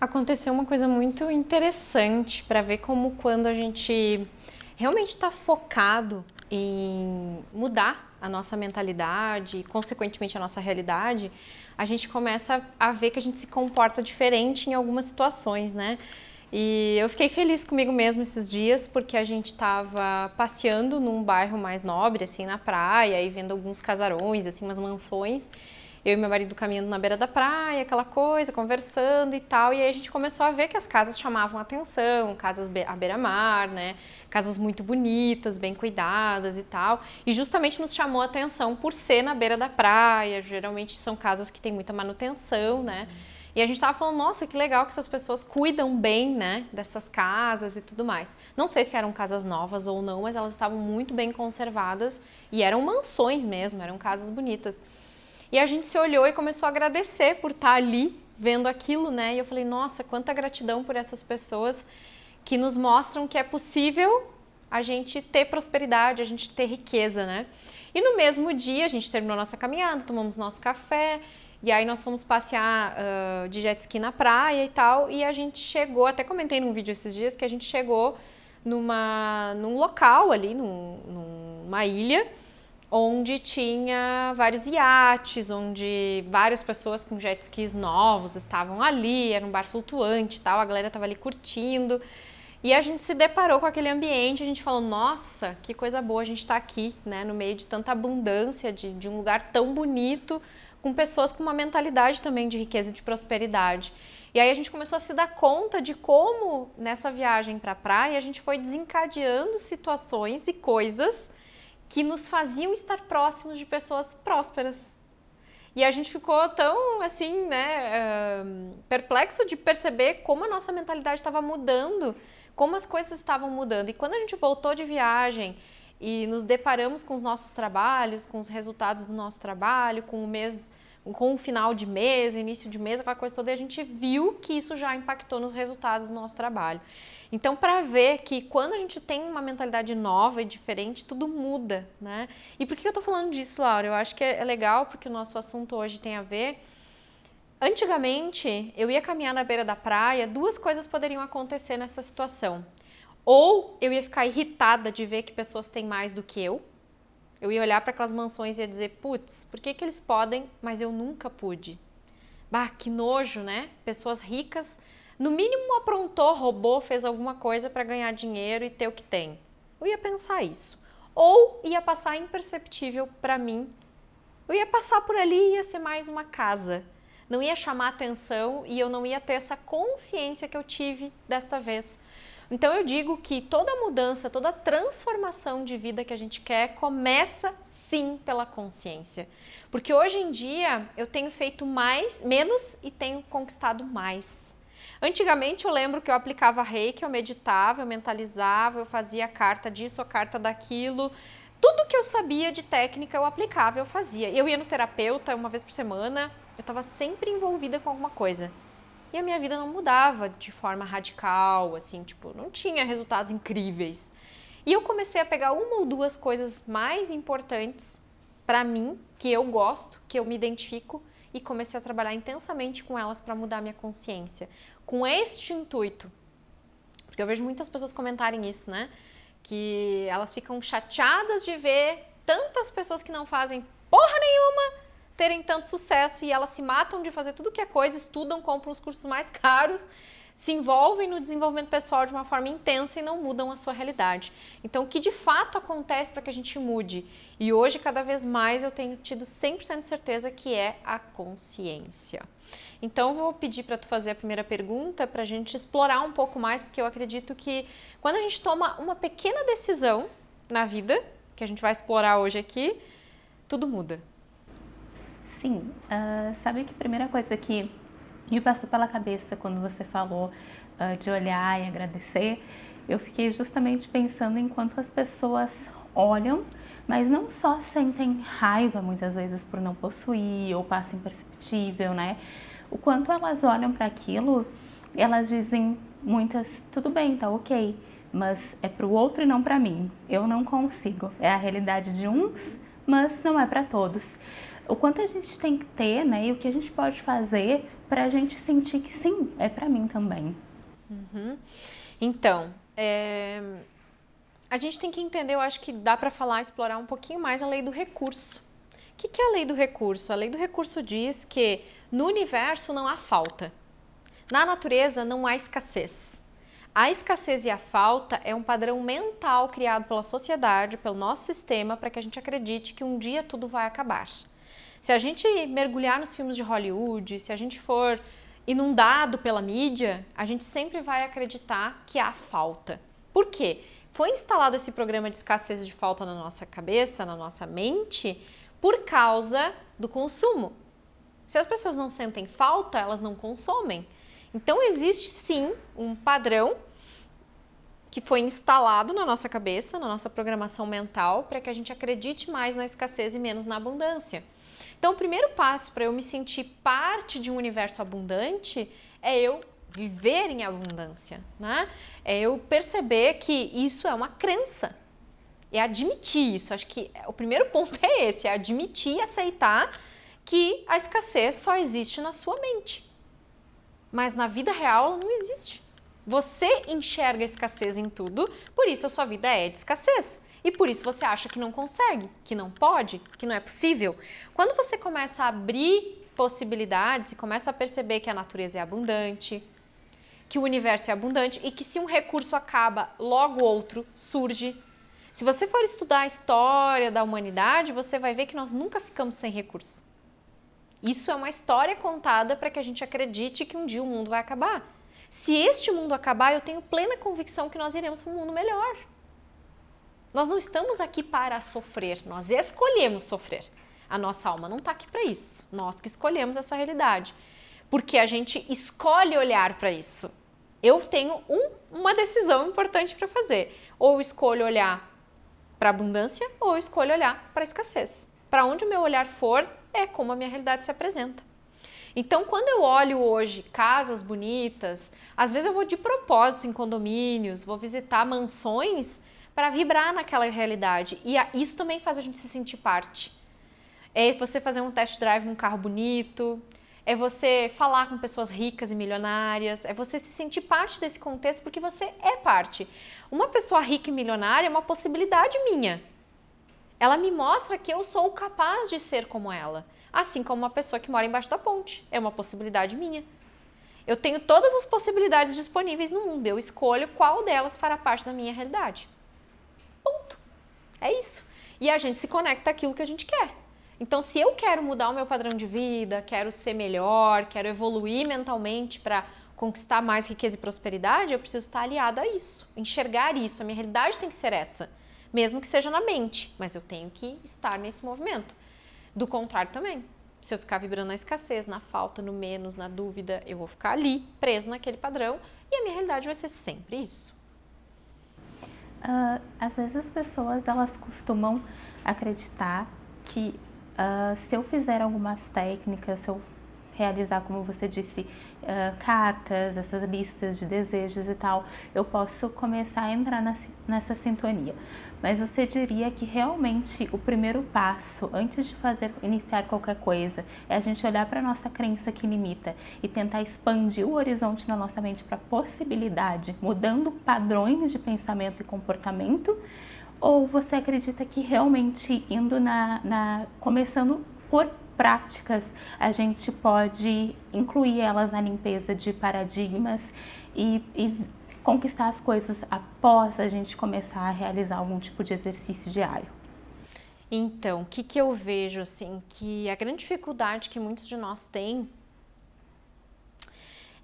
Aconteceu uma coisa muito interessante para ver como quando a gente realmente está focado em mudar a nossa mentalidade e, consequentemente, a nossa realidade, a gente começa a ver que a gente se comporta diferente em algumas situações, né? E eu fiquei feliz comigo mesma esses dias porque a gente estava passeando num bairro mais nobre, assim, na praia, e vendo alguns casarões, assim, umas mansões. Eu e meu marido caminhando na beira da praia, aquela coisa, conversando e tal. E aí a gente começou a ver que as casas chamavam atenção, casas à beira-mar, né? Casas muito bonitas, bem cuidadas e tal. E justamente nos chamou a atenção por ser na beira da praia. Geralmente são casas que têm muita manutenção, né? E a gente tava falando, nossa, que legal que essas pessoas cuidam bem, né, dessas casas e tudo mais. Não sei se eram casas novas ou não, mas elas estavam muito bem conservadas e eram mansões mesmo, eram casas bonitas. E a gente se olhou e começou a agradecer por estar ali vendo aquilo, né? E eu falei, nossa, quanta gratidão por essas pessoas que nos mostram que é possível a gente ter prosperidade, a gente ter riqueza, né? E no mesmo dia a gente terminou nossa caminhada, tomamos nosso café e aí nós fomos passear de jet ski na praia e tal, e a gente chegou, até comentei num vídeo esses dias, que a gente chegou num local ali, numa ilha, onde tinha vários iates, onde várias pessoas com jet skis novos estavam ali, era um bar flutuante e tal, a galera estava ali curtindo. E a gente se deparou com aquele ambiente, a gente falou, nossa, que coisa boa a gente estar aqui, né, no meio de tanta abundância, de um lugar tão bonito, com pessoas com uma mentalidade também de riqueza e de prosperidade. E aí a gente começou a se dar conta de como, nessa viagem para a praia, a gente foi desencadeando situações e coisas que nos faziam estar próximos de pessoas prósperas. E a gente ficou tão, assim, né, perplexo de perceber como a nossa mentalidade estava mudando, como as coisas estavam mudando. E quando a gente voltou de viagem e nos deparamos com os nossos trabalhos, com os resultados do nosso trabalho, com o mês, com o final de mês, início de mês, aquela coisa toda, e a gente viu que isso já impactou nos resultados do nosso trabalho. Então, para ver que quando a gente tem uma mentalidade nova e diferente, tudo muda, né? E por que eu tô falando disso, Laura? Eu acho que é legal porque o nosso assunto hoje tem a ver. Antigamente, eu ia caminhar na beira da praia, duas coisas poderiam acontecer nessa situação. Ou eu ia ficar irritada de ver que pessoas têm mais do que eu. Eu ia olhar para aquelas mansões e ia dizer, putz, por que eles podem, mas eu nunca pude? Bah, que nojo, né? Pessoas ricas, no mínimo aprontou, roubou, fez alguma coisa para ganhar dinheiro e ter o que tem. Eu ia pensar isso. Ou ia passar imperceptível para mim. Eu ia passar por ali e ia ser mais uma casa. Não ia chamar atenção e eu não ia ter essa consciência que eu tive desta vez. Então eu digo que toda mudança, toda transformação de vida que a gente quer começa sim pela consciência. Porque hoje em dia eu tenho feito menos e tenho conquistado mais. Antigamente eu lembro que eu aplicava reiki, eu meditava, eu mentalizava, eu fazia a carta disso, a carta daquilo. Tudo que eu sabia de técnica eu aplicava, eu fazia. Eu ia no terapeuta uma vez por semana, eu estava sempre envolvida com alguma coisa. E a minha vida não mudava de forma radical, assim, tipo, não tinha resultados incríveis. E eu comecei a pegar uma ou duas coisas mais importantes para mim, que eu gosto, que eu me identifico, e comecei a trabalhar intensamente com elas para mudar minha consciência. Com este intuito. Porque eu vejo muitas pessoas comentarem isso, né? Que elas ficam chateadas de ver tantas pessoas que não fazem porra nenhuma terem tanto sucesso e elas se matam de fazer tudo que é coisa, estudam, compram os cursos mais caros, se envolvem no desenvolvimento pessoal de uma forma intensa e não mudam a sua realidade. Então, o que de fato acontece para que a gente mude? E hoje, cada vez mais, eu tenho tido 100% de certeza que é a consciência. Então, vou pedir para tu fazer a primeira pergunta para a gente explorar um pouco mais, porque eu acredito que quando a gente toma uma pequena decisão na vida, que a gente vai explorar hoje aqui, tudo muda. Sim, sabe que a primeira coisa que me passou pela cabeça quando você falou de olhar e agradecer, eu fiquei justamente pensando em quanto as pessoas olham, mas não só sentem raiva muitas vezes por não possuir ou passa imperceptível, né? O quanto elas olham para aquilo, elas dizem muitas, tudo bem, tá ok, mas é para o outro e não para mim. Eu não consigo. É a realidade de uns, mas não é para todos. o quanto a gente tem que ter, né, e o que a gente pode fazer para a gente sentir que sim, é para mim também. Então, a gente tem que entender, eu acho que dá para falar, explorar um pouquinho mais a lei do recurso. O que é a lei do recurso? A lei do recurso diz que no universo não há falta. Na natureza não há escassez. A escassez e a falta é um padrão mental criado pela sociedade, pelo nosso sistema, para que a gente acredite que um dia tudo vai acabar. Se a gente mergulhar nos filmes de Hollywood, se a gente for inundado pela mídia, a gente sempre vai acreditar que há falta. Por quê? Foi instalado esse programa de escassez e de falta na nossa cabeça, na nossa mente, por causa do consumo. Se as pessoas não sentem falta, elas não consomem. Então existe sim um padrão que foi instalado na nossa cabeça, na nossa programação mental, para que a gente acredite mais na escassez e menos na abundância. Então o primeiro passo para eu me sentir parte de um universo abundante é eu viver em abundância, né? É eu perceber que isso é uma crença. É admitir isso. Acho que o primeiro ponto é esse, é admitir e aceitar que a escassez só existe na sua mente. Mas na vida real ela não existe. Você enxerga a escassez em tudo, por isso a sua vida é de escassez. E por isso você acha que não consegue, que não pode, que não é possível. Quando você começa a abrir possibilidades e começa a perceber que a natureza é abundante, que o universo é abundante e que se um recurso acaba, logo outro surge. Se você for estudar a história da humanidade, você vai ver que nós nunca ficamos sem recurso. Isso é uma história contada para que a gente acredite que um dia o mundo vai acabar. Se este mundo acabar, eu tenho plena convicção que nós iremos para um mundo melhor. Nós não estamos aqui para sofrer, nós escolhemos sofrer. A nossa alma não está aqui para isso, nós que escolhemos essa realidade. Porque a gente escolhe olhar para isso. Eu tenho uma decisão importante para fazer. Ou eu escolho olhar para a abundância ou eu escolho olhar para a escassez. Para onde o meu olhar for, é como a minha realidade se apresenta. Então, quando eu olho hoje casas bonitas, às vezes eu vou de propósito em condomínios, vou visitar mansões para vibrar naquela realidade. E isso também faz a gente se sentir parte. É você fazer um test drive num carro bonito, é você falar com pessoas ricas e milionárias, é você se sentir parte desse contexto porque você é parte. Uma pessoa rica e milionária é uma possibilidade minha. Ela me mostra que eu sou capaz de ser como ela. Assim como uma pessoa que mora embaixo da ponte. É uma possibilidade minha. Eu tenho todas as possibilidades disponíveis no mundo. Eu escolho qual delas fará parte da minha realidade. Ponto. É isso. E a gente se conecta àquilo que a gente quer. Então, se eu quero mudar o meu padrão de vida, quero ser melhor, quero evoluir mentalmente para conquistar mais riqueza e prosperidade, eu preciso estar aliada a isso. Enxergar isso. A minha realidade tem que ser essa. Mesmo que seja na mente, mas eu tenho que estar nesse movimento. Do contrário também, se eu ficar vibrando na escassez, na falta, no menos, na dúvida, eu vou ficar ali, preso naquele padrão e a minha realidade vai ser sempre isso. Às vezes as pessoas elas costumam acreditar que se eu fizer algumas técnicas, se eu realizar, como você disse, cartas, essas listas de desejos e tal, eu posso começar a entrar nessa sintonia. Mas você diria que realmente o primeiro passo, antes de iniciar qualquer coisa, é a gente olhar para a nossa crença que limita e tentar expandir o horizonte na nossa mente para possibilidade, mudando padrões de pensamento e comportamento? Ou você acredita que realmente indo começando por práticas, a gente pode incluir elas na limpeza de paradigmas e conquistar as coisas após a gente começar a realizar algum tipo de exercício diário? Então, o que eu vejo assim, que a grande dificuldade que muitos de nós têm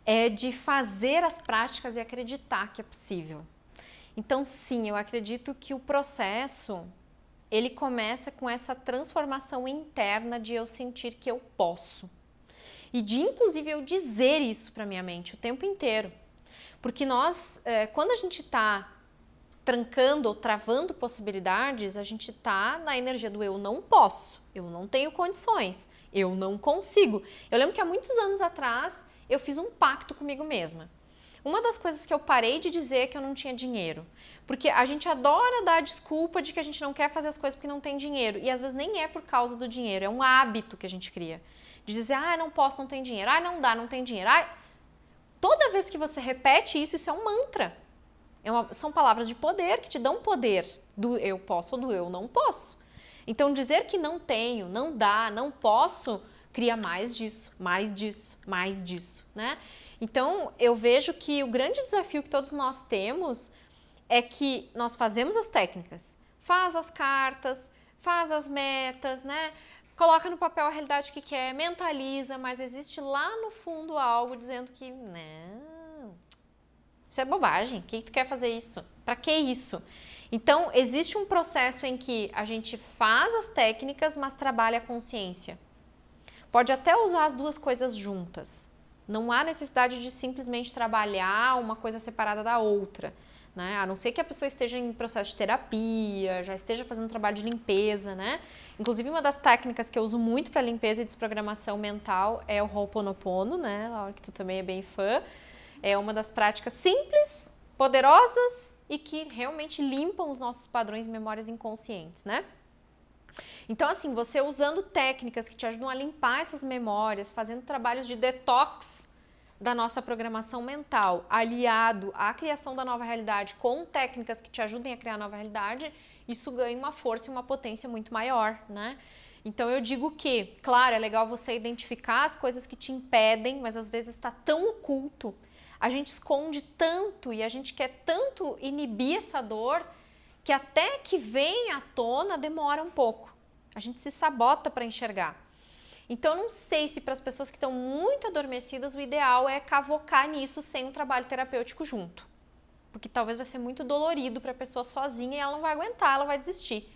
é de fazer as práticas e acreditar que é possível. Então, sim, eu acredito que o processo ele começa com essa transformação interna de eu sentir que eu posso. E de, inclusive, eu dizer isso para minha mente o tempo inteiro. Porque nós, quando a gente está trancando ou travando possibilidades, a gente está na energia do eu não posso, eu não tenho condições, eu não consigo. Eu lembro que há muitos anos atrás eu fiz um pacto comigo mesma. Uma das coisas que eu parei de dizer é que eu não tinha dinheiro. Porque a gente adora dar a desculpa de que a gente não quer fazer as coisas porque não tem dinheiro. E às vezes nem é por causa do dinheiro, é um hábito que a gente cria. De dizer, não posso, não tem dinheiro. Não dá, não tem dinheiro. Toda vez que você repete isso, isso é um mantra. São palavras de poder que te dão poder do eu posso ou do eu não posso. Então dizer que não tenho, não dá, não posso, cria mais disso, mais disso, mais disso, né? Então eu vejo que o grande desafio que todos nós temos é que nós fazemos as técnicas, faz as cartas, faz as metas, né? Coloca no papel a realidade que quer, mentaliza, mas existe lá no fundo algo dizendo que não, isso é bobagem, que tu quer fazer isso? Para que isso? Então, existe um processo em que a gente faz as técnicas, mas trabalha a consciência. Pode até usar as duas coisas juntas. Não há necessidade de simplesmente trabalhar uma coisa separada da outra, né? A não ser que a pessoa esteja em processo de terapia, já esteja fazendo um trabalho de limpeza, né? Inclusive, uma das técnicas que eu uso muito para limpeza e desprogramação mental é o Ho'oponopono, né? Que tu também é bem fã. É uma das práticas simples, poderosas e que realmente limpam os nossos padrões e memórias inconscientes, né? Então, assim, você usando técnicas que te ajudam a limpar essas memórias, fazendo trabalhos de detox da nossa programação mental, aliado à criação da nova realidade com técnicas que te ajudem a criar a nova realidade, isso ganha uma força e uma potência muito maior, né? Então eu digo que, claro, é legal você identificar as coisas que te impedem, mas às vezes está tão oculto, a gente esconde tanto e a gente quer tanto inibir essa dor que até que vem à tona demora um pouco. A gente se sabota para enxergar. Então, não sei se para as pessoas que estão muito adormecidas, o ideal é cavocar nisso sem um trabalho terapêutico junto. Porque talvez vai ser muito dolorido para a pessoa sozinha e ela não vai aguentar, ela vai desistir.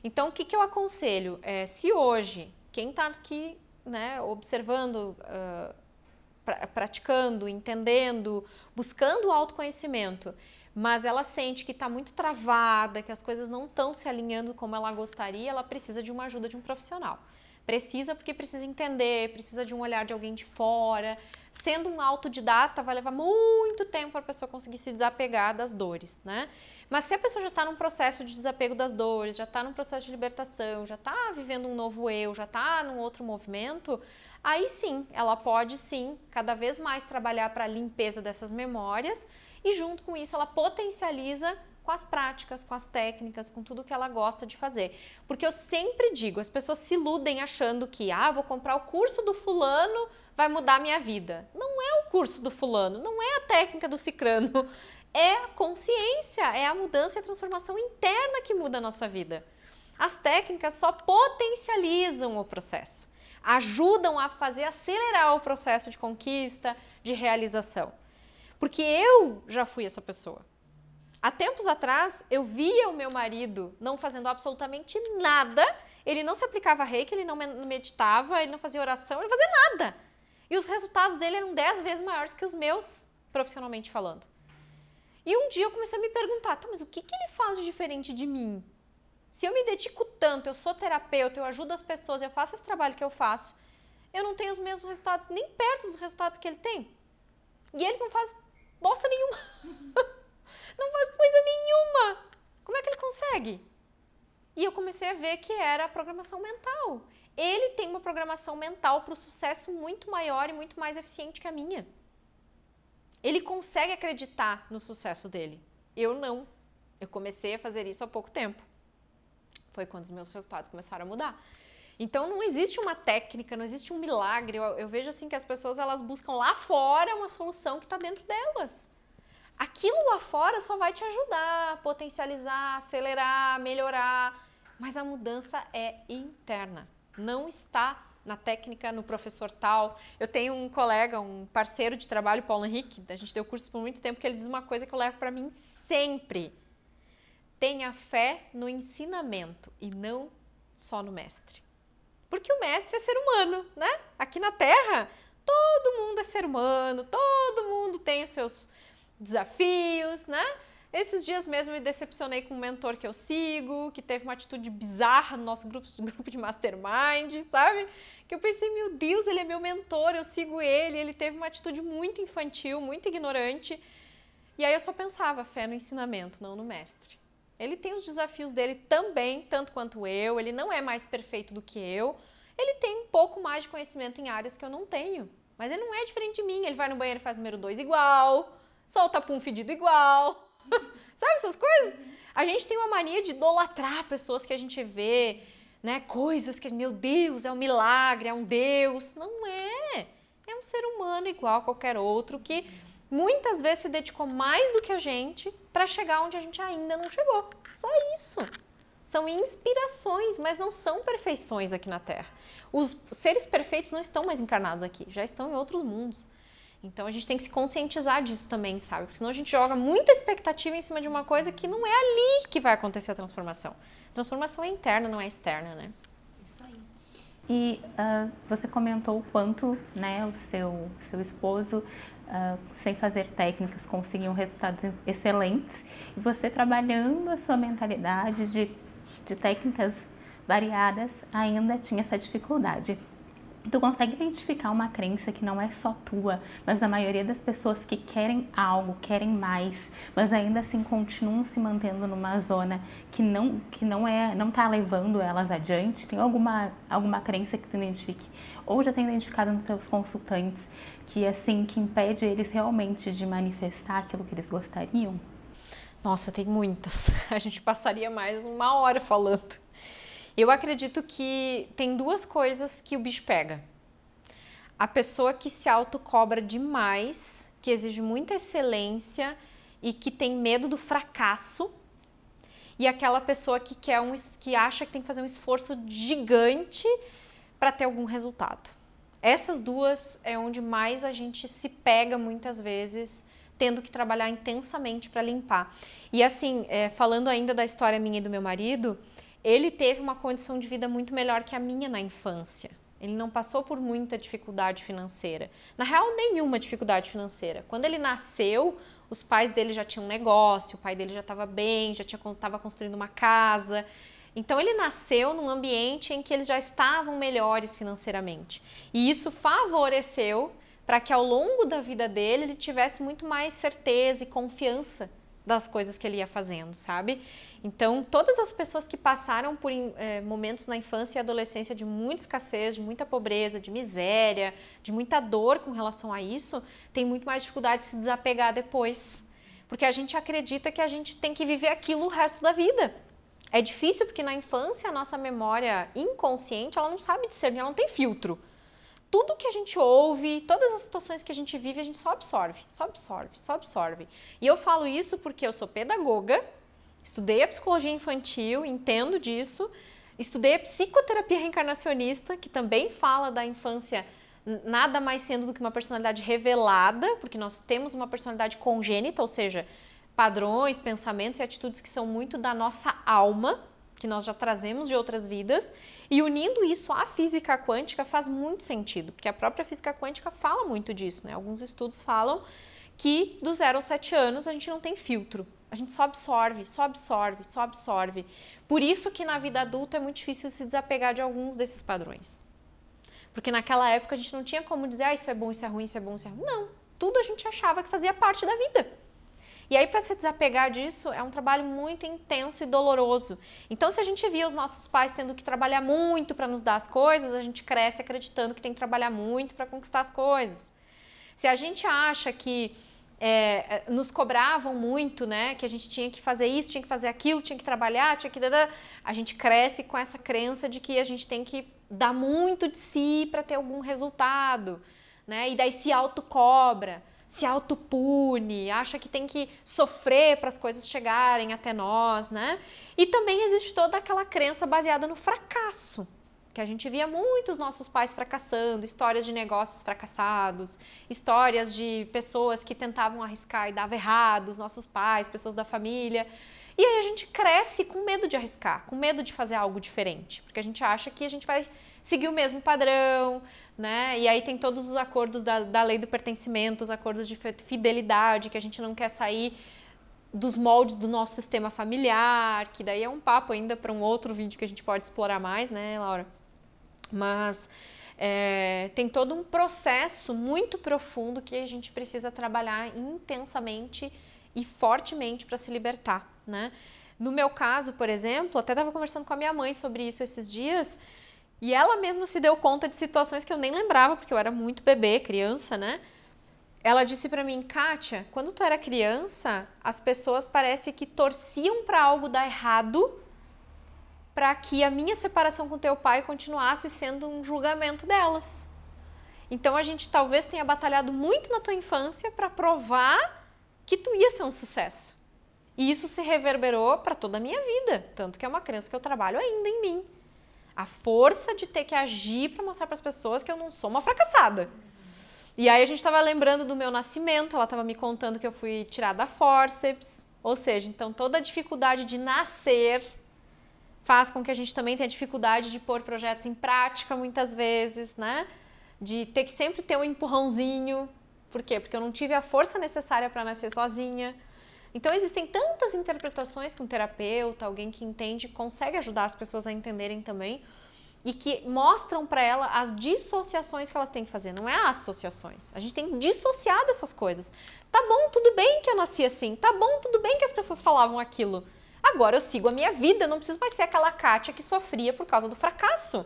Então, o que eu aconselho? Se hoje, quem está aqui, né, observando, praticando, entendendo, buscando o autoconhecimento, mas ela sente que está muito travada, que as coisas não estão se alinhando como ela gostaria, ela precisa de uma ajuda de um profissional. Precisa porque precisa entender, precisa de um olhar de alguém de fora. Sendo um autodidata, vai levar muito tempo para a pessoa conseguir se desapegar das dores, né? Mas se a pessoa já está num processo de desapego das dores, já está num processo de libertação, já está vivendo um novo eu, já está num outro movimento, aí sim, ela pode sim, cada vez mais trabalhar para a limpeza dessas memórias e junto com isso ela potencializa com as práticas, com as técnicas, com tudo que ela gosta de fazer. Porque eu sempre digo, as pessoas se iludem achando que, vou comprar o curso do fulano, vai mudar a minha vida. Não é o curso do fulano, não é a técnica do cicrano, é a consciência, é a mudança e a transformação interna que muda a nossa vida. As técnicas só potencializam o processo, ajudam a fazer acelerar o processo de conquista, de realização. Porque eu já fui essa pessoa. Há tempos atrás, eu via o meu marido não fazendo absolutamente nada, ele não se aplicava reiki, ele não meditava, ele não fazia oração, ele não fazia nada. E os resultados dele eram 10 vezes maiores que os meus, profissionalmente falando. E um dia eu comecei a me perguntar, mas o que ele faz de diferente de mim? Se eu me dedico tanto, eu sou terapeuta, eu ajudo as pessoas, eu faço esse trabalho que eu faço, eu não tenho os mesmos resultados, nem perto dos resultados que ele tem. E ele não faz bosta nenhuma. Não faz coisa nenhuma. Como é que ele consegue? E eu comecei a ver que era a programação mental. Ele tem uma programação mental para o sucesso muito maior e muito mais eficiente que a minha. Ele consegue acreditar no sucesso dele. Eu não. Eu comecei a fazer isso há pouco tempo. Foi quando os meus resultados começaram a mudar. Então não existe uma técnica, não existe um milagre. Eu vejo assim que as pessoas elas buscam lá fora uma solução que está dentro delas. Aquilo lá fora só vai te ajudar, potencializar, acelerar, melhorar, mas a mudança é interna, não está na técnica, no professor tal. Eu tenho um colega, um parceiro de trabalho, Paulo Henrique, a gente deu curso por muito tempo, que ele diz uma coisa que eu levo para mim sempre. Tenha fé no ensinamento e não só no mestre. Porque o mestre é ser humano, né? Aqui na Terra, todo mundo é ser humano, todo mundo tem os seus desafios, né? Esses dias mesmo eu me decepcionei com um mentor que eu sigo, que teve uma atitude bizarra no nosso grupo de mastermind, sabe? Que eu pensei, meu Deus, ele é meu mentor, eu sigo ele teve uma atitude muito infantil, muito ignorante. E aí eu só pensava, fé no ensinamento, não no mestre. Ele tem os desafios dele também, tanto quanto eu, ele não é mais perfeito do que eu, ele tem um pouco mais de conhecimento em áreas que eu não tenho, mas ele não é diferente de mim, ele vai no banheiro e faz o número 2 igual, solta pum fedido igual. Sabe essas coisas? A gente tem uma mania de idolatrar pessoas que a gente vê, né? Coisas que, meu Deus, é um milagre, é um Deus. Não é. É um ser humano igual a qualquer outro que muitas vezes se dedicou mais do que a gente para chegar onde a gente ainda não chegou. Só isso. São inspirações, mas não são perfeições aqui na Terra. Os seres perfeitos não estão mais encarnados aqui, já estão em outros mundos. Então a gente tem que se conscientizar disso também, sabe? Porque senão a gente joga muita expectativa em cima de uma coisa que não é ali que vai acontecer a transformação. A transformação é interna, não é externa, né? Isso aí. E você comentou o quanto, né, o seu esposo, sem fazer técnicas, conseguiu resultados excelentes. E você trabalhando a sua mentalidade de técnicas variadas, ainda tinha essa dificuldade. Tu consegue identificar uma crença que não é só tua, mas da maioria das pessoas que querem algo, querem mais, mas ainda assim continuam se mantendo numa zona que não tá levando elas adiante? Tem alguma crença que tu identifique ou já tem identificado nos teus consultantes que impede eles realmente de manifestar aquilo que eles gostariam? Nossa, tem muitas. A gente passaria mais uma hora falando. Eu acredito que tem duas coisas que o bicho pega. A pessoa que se autocobra demais, que exige muita excelência e que tem medo do fracasso. E aquela pessoa que acha que tem que fazer um esforço gigante para ter algum resultado. Essas duas é onde mais a gente se pega muitas vezes, tendo que trabalhar intensamente para limpar. E assim, falando ainda da história minha e do meu marido, ele teve uma condição de vida muito melhor que a minha na infância. Ele não passou por muita dificuldade financeira. Na real, nenhuma dificuldade financeira. Quando ele nasceu, os pais dele já tinham um negócio, o pai dele já estava bem, já estava construindo uma casa. Então ele nasceu num ambiente em que eles já estavam melhores financeiramente. E isso favoreceu para que ao longo da vida dele ele tivesse muito mais certeza e confiança das coisas que ele ia fazendo, sabe? Então, todas as pessoas que passaram por momentos na infância e adolescência de muita escassez, de muita pobreza, de miséria, de muita dor com relação a isso, têm muito mais dificuldade de se desapegar depois. Porque a gente acredita que a gente tem que viver aquilo o resto da vida. É difícil porque na infância a nossa memória inconsciente, ela não sabe discernir, ela não tem filtro. Tudo que a gente ouve, todas as situações que a gente vive, a gente só absorve, só absorve, só absorve. E eu falo isso porque eu sou pedagoga, estudei a psicologia infantil, entendo disso, estudei a psicoterapia reencarnacionista, que também fala da infância nada mais sendo do que uma personalidade revelada, porque nós temos uma personalidade congênita, ou seja, padrões, pensamentos e atitudes que são muito da nossa alma, que nós já trazemos de outras vidas, e unindo isso à física quântica faz muito sentido, porque a própria física quântica fala muito disso, né? Alguns estudos falam que do 0 aos 7 anos a gente não tem filtro, a gente só absorve, só absorve, só absorve. Por isso que na vida adulta é muito difícil se desapegar de alguns desses padrões. Porque naquela época a gente não tinha como dizer, isso é bom, isso é ruim, isso é bom, isso é ruim. Não, tudo a gente achava que fazia parte da vida. E aí, para se desapegar disso, é um trabalho muito intenso e doloroso. Então, se a gente via os nossos pais tendo que trabalhar muito para nos dar as coisas, a gente cresce acreditando que tem que trabalhar muito para conquistar as coisas. Se a gente acha que nos cobravam muito, né, que a gente tinha que fazer isso, tinha que fazer aquilo, tinha que trabalhar, tinha que... A gente cresce com essa crença de que a gente tem que dar muito de si para ter algum resultado, né? E daí se autocobra, se autopune, acha que tem que sofrer para as coisas chegarem até nós, né? E também existe toda aquela crença baseada no fracasso, que a gente via muitos nossos pais fracassando, histórias de negócios fracassados, histórias de pessoas que tentavam arriscar e dava errado, os nossos pais, pessoas da família. E aí a gente cresce com medo de arriscar, com medo de fazer algo diferente, porque a gente acha que a gente vai seguir o mesmo padrão, né? E aí tem todos os acordos da lei do pertencimento, os acordos de fidelidade, que a gente não quer sair dos moldes do nosso sistema familiar, que daí é um papo ainda para um outro vídeo que a gente pode explorar mais, né, Laura? Mas tem todo um processo muito profundo que a gente precisa trabalhar intensamente e fortemente para se libertar, né? No meu caso, por exemplo, até estava conversando com a minha mãe sobre isso esses dias, e ela mesma se deu conta de situações que eu nem lembrava, porque eu era muito bebê, criança, né? Ela disse pra mim, Kátia, quando tu era criança, as pessoas parece que torciam pra algo dar errado para que a minha separação com teu pai continuasse sendo um julgamento delas. Então a gente talvez tenha batalhado muito na tua infância para provar que tu ia ser um sucesso. E isso se reverberou para toda a minha vida, tanto que é uma crença que eu trabalho ainda em mim. A força de ter que agir para mostrar para as pessoas que eu não sou uma fracassada. E aí a gente estava lembrando do meu nascimento, ela estava me contando que eu fui tirada a fórceps, ou seja, então toda a dificuldade de nascer faz com que a gente também tenha dificuldade de pôr projetos em prática muitas vezes, né? De ter que sempre ter um empurrãozinho. Por quê? Porque eu não tive a força necessária para nascer sozinha. Então existem tantas interpretações que um terapeuta, alguém que entende, consegue ajudar as pessoas a entenderem também e que mostram para ela as dissociações que elas têm que fazer, não é associações. A gente tem que dissociar dessas coisas. Tá bom, tudo bem que eu nasci assim, tá bom, tudo bem que as pessoas falavam aquilo. Agora eu sigo a minha vida, eu não preciso mais ser aquela Kátia que sofria por causa do fracasso.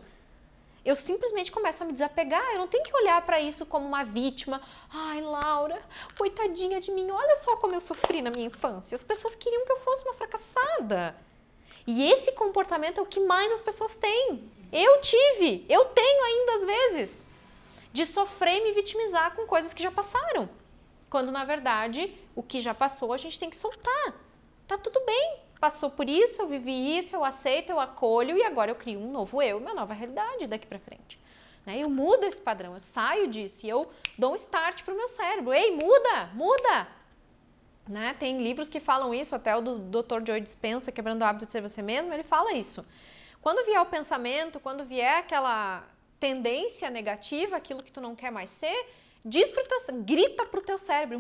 Eu simplesmente começo a me desapegar, eu não tenho que olhar para isso como uma vítima. Ai, Laura, coitadinha de mim, olha só como eu sofri na minha infância. As pessoas queriam que eu fosse uma fracassada. E esse comportamento é o que mais as pessoas têm. Eu tenho ainda às vezes, de sofrer e me vitimizar com coisas que já passaram. Quando na verdade, o que já passou a gente tem que soltar. Tá tudo bem. Passou por isso, eu vivi isso, eu aceito, eu acolho e agora eu crio um novo eu, uma nova realidade daqui pra frente. Né? Eu mudo esse padrão, eu saio disso e eu dou um start pro meu cérebro. Ei, muda! Né? Tem livros que falam isso, até o do Dr. Joe Dispenza, Quebrando o Hábito de Ser Você Mesmo, ele fala isso. Quando vier o pensamento, quando vier aquela tendência negativa, aquilo que tu não quer mais ser, grita pro teu cérebro,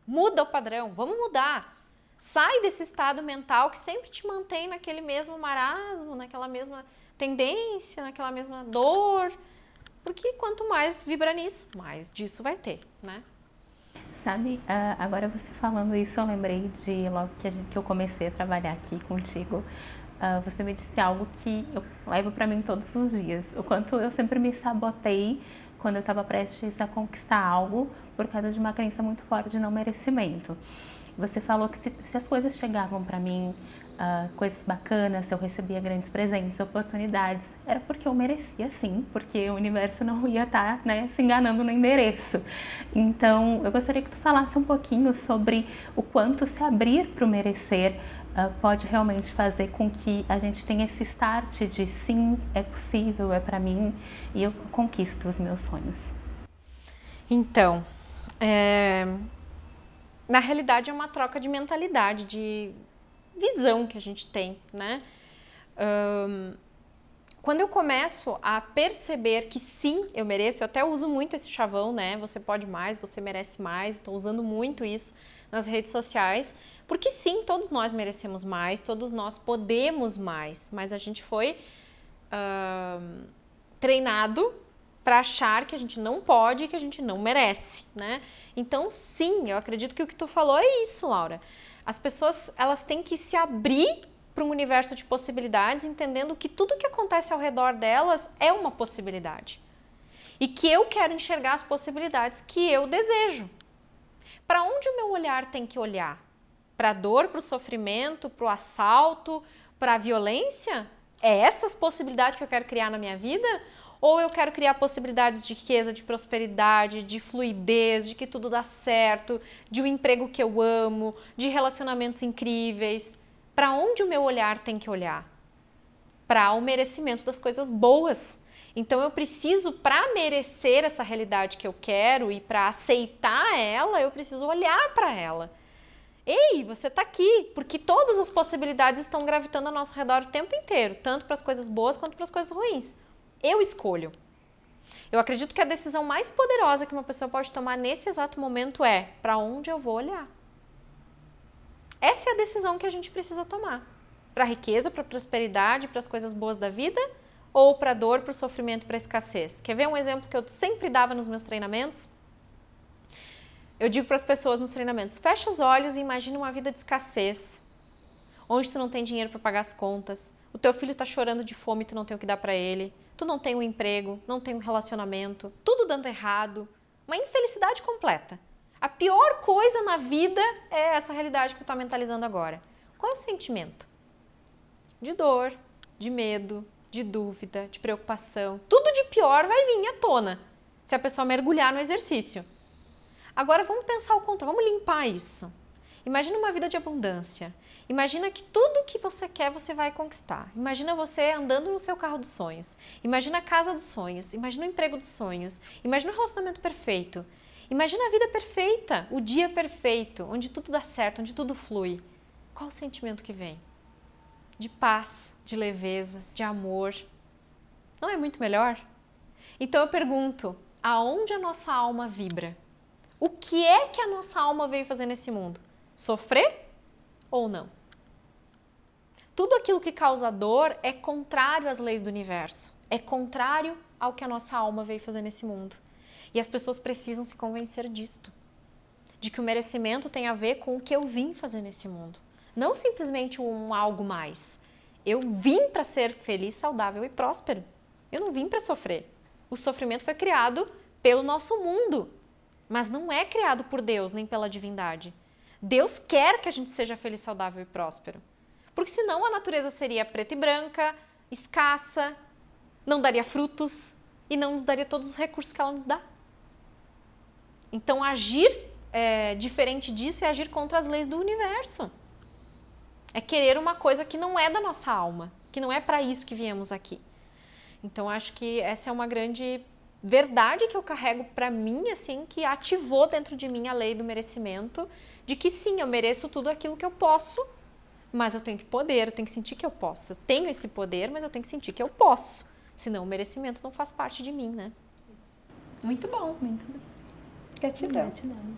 muda o padrão, vamos mudar. Sai desse estado mental que sempre te mantém naquele mesmo marasmo, naquela mesma tendência, naquela mesma dor. Porque quanto mais vibra nisso, mais disso vai ter, né? Sabe, agora você falando isso, eu lembrei de logo que eu comecei a trabalhar aqui contigo, você me disse algo que eu levo pra mim todos os dias. O quanto eu sempre me sabotei quando eu estava prestes a conquistar algo por causa de uma crença muito forte de não merecimento. Você falou que se as coisas chegavam para mim, coisas bacanas, se eu recebia grandes presentes, oportunidades, era porque eu merecia sim, porque o universo não ia estar, né, se enganando no endereço. Então, eu gostaria que tu falasse um pouquinho sobre o quanto se abrir para o merecer pode realmente fazer com que a gente tenha esse start de sim, é possível, é para mim e eu conquisto os meus sonhos. Então, na realidade é uma troca de mentalidade, de visão que a gente tem, né? Quando eu começo a perceber que sim, eu mereço, eu até uso muito esse chavão, né? Você pode mais, você merece mais, estou usando muito isso nas redes sociais, porque sim, todos nós merecemos mais, todos nós podemos mais, mas a gente foi treinado para achar que a gente não pode e que a gente não merece, né? Então, sim, eu acredito que o que tu falou é isso, Laura. As pessoas, elas têm que se abrir para um universo de possibilidades, entendendo que tudo que acontece ao redor delas é uma possibilidade. E que eu quero enxergar as possibilidades que eu desejo. Para onde o meu olhar tem que olhar? Para a dor, para o sofrimento, para o assalto, para a violência? É essas possibilidades que eu quero criar na minha vida? Ou eu quero criar possibilidades de riqueza, de prosperidade, de fluidez, de que tudo dá certo, de um emprego que eu amo, de relacionamentos incríveis? Para onde o meu olhar tem que olhar? Para o merecimento das coisas boas. Então eu preciso, para merecer essa realidade que eu quero e para aceitar ela, eu preciso olhar para ela. Ei, você está aqui, porque todas as possibilidades estão gravitando ao nosso redor o tempo inteiro, tanto para as coisas boas quanto para as coisas ruins. Eu escolho. Eu acredito que a decisão mais poderosa que uma pessoa pode tomar nesse exato momento é para onde eu vou olhar. Essa é a decisão que a gente precisa tomar. Para a riqueza, para a prosperidade, para as coisas boas da vida, ou para a dor, para o sofrimento, para a escassez. Quer ver um exemplo que eu sempre dava nos meus treinamentos? Eu digo para as pessoas nos treinamentos, fecha os olhos e imagina uma vida de escassez, onde tu não tem dinheiro para pagar as contas, o teu filho está chorando de fome e tu não tem o que dar para ele, tu não tem um emprego, não tem um relacionamento, tudo dando errado, uma infelicidade completa. A pior coisa na vida é essa realidade que tu está mentalizando agora. Qual é o sentimento? De dor, de medo, de dúvida, de preocupação. Tudo de pior vai vir à tona se a pessoa mergulhar no exercício. Agora vamos pensar o contrário, vamos limpar isso. Imagina uma vida de abundância. Imagina que tudo que você quer você vai conquistar. Imagina você andando no seu carro dos sonhos. Imagina a casa dos sonhos. Imagina o emprego dos sonhos. Imagina o relacionamento perfeito. Imagina a vida perfeita, o dia perfeito, onde tudo dá certo, onde tudo flui. Qual o sentimento que vem? De paz, de leveza, de amor. Não é muito melhor? Então eu pergunto, aonde a nossa alma vibra? O que é que a nossa alma veio fazer nesse mundo? Sofrer ou não? Tudo aquilo que causa dor é contrário às leis do universo. É contrário ao que a nossa alma veio fazer nesse mundo. E as pessoas precisam se convencer disto. De que o merecimento tem a ver com o que eu vim fazer nesse mundo. Não simplesmente um algo mais. Eu vim para ser feliz, saudável e próspero. Eu não vim para sofrer. O sofrimento foi criado pelo nosso mundo. Mas não é criado por Deus, nem pela divindade. Deus quer que a gente seja feliz, saudável e próspero. Porque senão a natureza seria preta e branca, escassa, não daria frutos e não nos daria todos os recursos que ela nos dá. Então agir diferente disso é agir contra as leis do universo. É querer uma coisa que não é da nossa alma, que não é para isso que viemos aqui. Então acho que essa é uma grande verdade que eu carrego para mim, assim, que ativou dentro de mim a lei do merecimento, de que sim, eu mereço tudo aquilo que eu posso, mas eu tenho que poder, eu tenho que sentir que eu posso. Eu tenho esse poder, mas eu tenho que sentir que eu posso. Senão o merecimento não faz parte de mim, né? Muito bom. Muito bom. Gratidão. Gratidão.